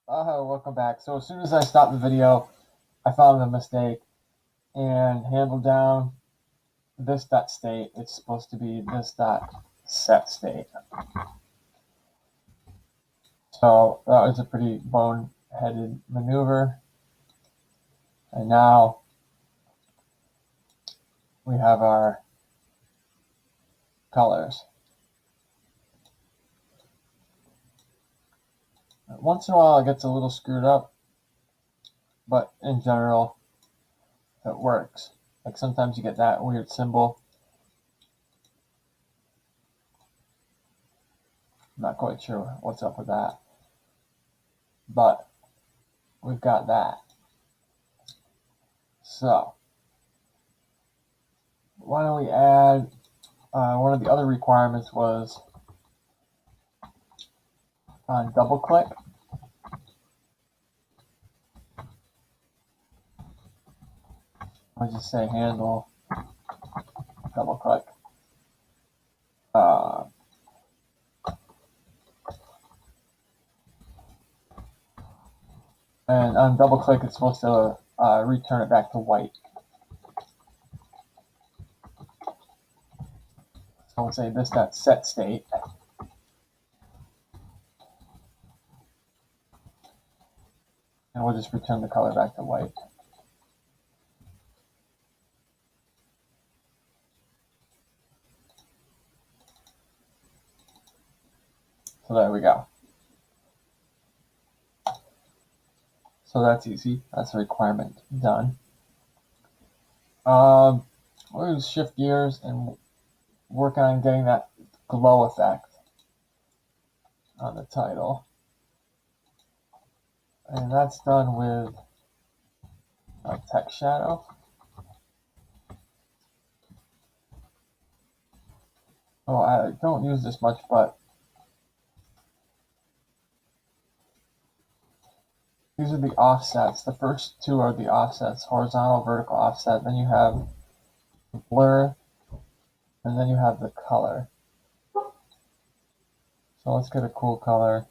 Welcome back. So as soon as I stopped the video, I found a mistake and handle down this dot state. It's supposed to be this dot set state. So that was a pretty bone-headed maneuver. And now we have our colors. Once in a while it gets a little screwed up, but in general it works. Like sometimes you get that weird symbol. I'm not quite sure what's up with that, but we've got that. So why don't we add one of the other requirements was on double click. I'll just say handle double click. And on double click, it's supposed to return it back to white. So we'll say this dot set state. And we'll just return the color back to white. So there we go. So that's easy. That's a requirement done. We'll just shift gears and work on getting that glow effect on the title. And that's done with a text shadow. Oh, I don't use this much, but these are the offsets. The first two are the offsets, horizontal, vertical offset. Then you have the blur, and then you have the color. So let's get a cool color.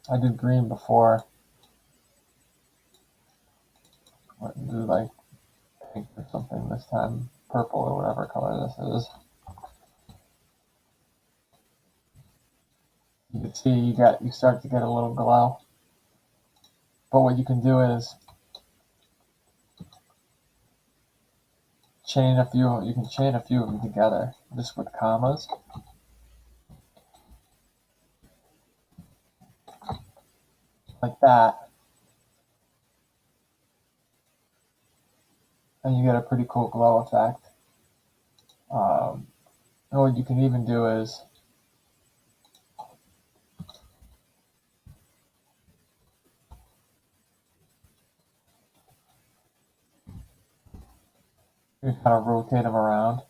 I did green before. Let's do like pink or something this time, purple or whatever color this is. You can see you start to get a little glow. But what you can do is chain a few. You can chain a few of them together just with commas. Like that. And you get a pretty cool glow effect. And what you can even do is you kind of rotate them around.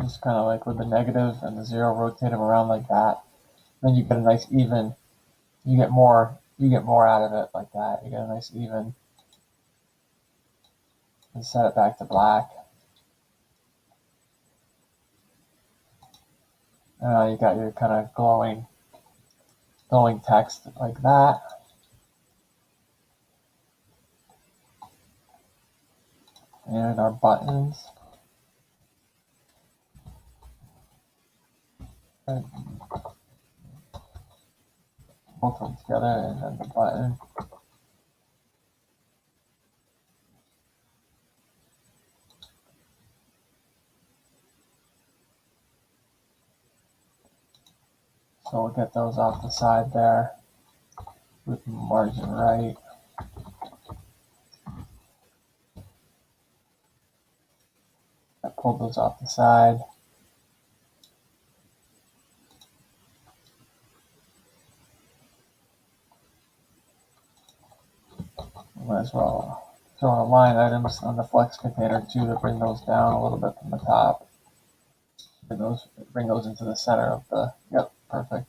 Just kind of like with the negative and the zero, rotate them around like that. Then you get a nice even. You get more out of it like that. You get a nice even. And set it back to black. You got your kind of glowing text like that. And our buttons. And both of them together, and then the button. So we'll get those off the side there with margin right. I pulled those off the side. Might as well throw in line items on the flex container too to bring those down a little bit from the top. Bring those into the center of the, yep, perfect.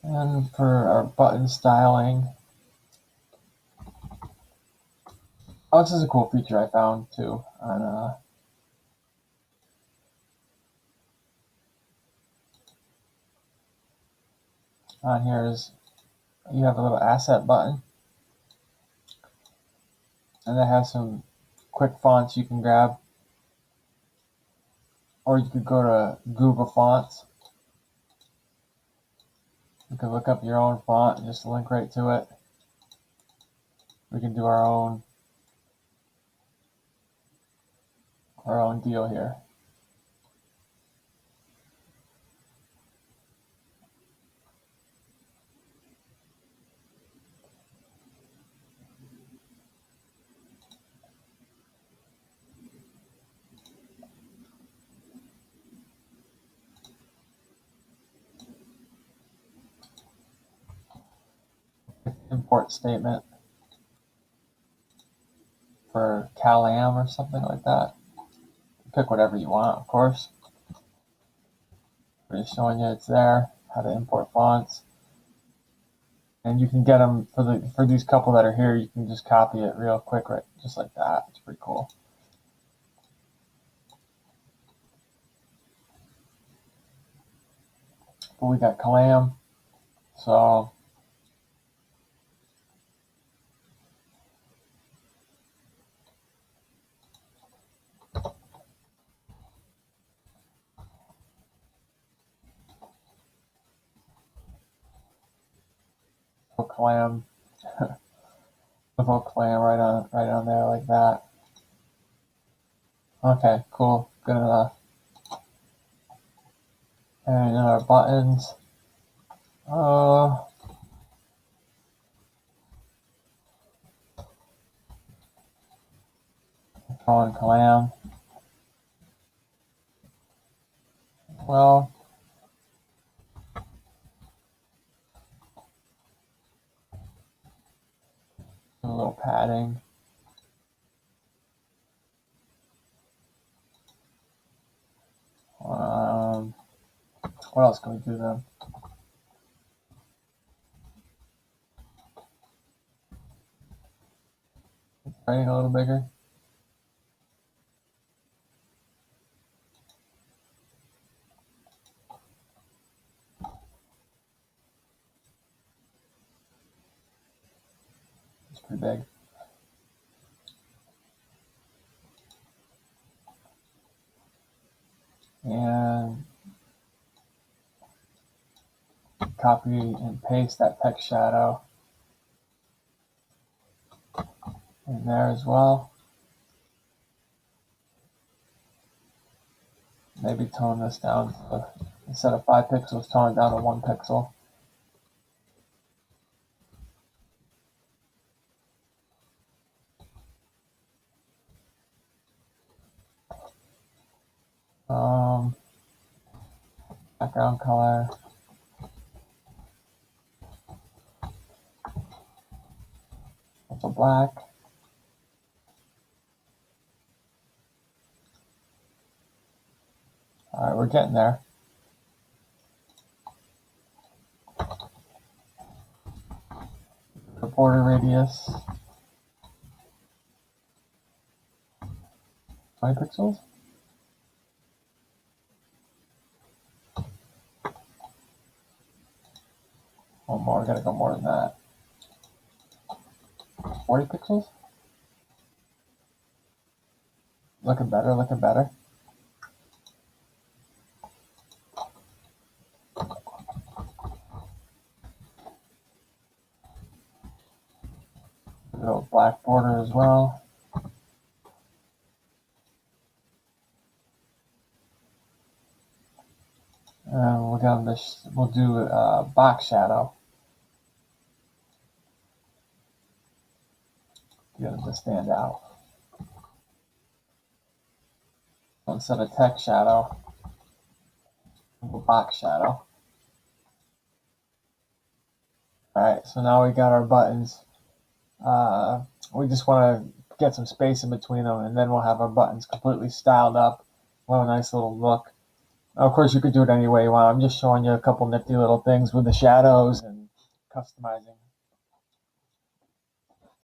And for our button styling, Oh, this is a cool feature I found too on here is you have a little asset button, and it has some quick fonts you can grab, or you could go to Google Fonts. You can look up your own font and just link right to it. We can do our own deal here. Import statement for CalAm or something like that. Pick whatever you want, of course. We're just showing you it's there, how to import fonts. And you can get them for these couple that are here. You can just copy it real quick, right, just like that. It's pretty cool. But we got Calam, so Calam, with Calam right on there like that. Okay, cool, good enough. And our buttons. Calling Calam. Well, a little padding. What else can we do then? Writing a little bigger. It's pretty big. And copy and paste that text shadow in there as well. Maybe tone this down to, instead of 5 pixels, tone it down to 1 pixel. Background color. Also black. All right, we're getting there. The border radius. 20 pixels. One more, gotta go more than that. 40 pixels? Looking better, looking better. A little black border as well. And we'll do a box shadow. Get it to stand out. So instead of text shadow, we'll box shadow. Alright, so now we got our buttons. We just want to get some space in between them, and then we'll have our buttons completely styled up. We'll have a nice little look. Now, of course, you could do it any way you want. I'm just showing you a couple nifty little things with the shadows and customizing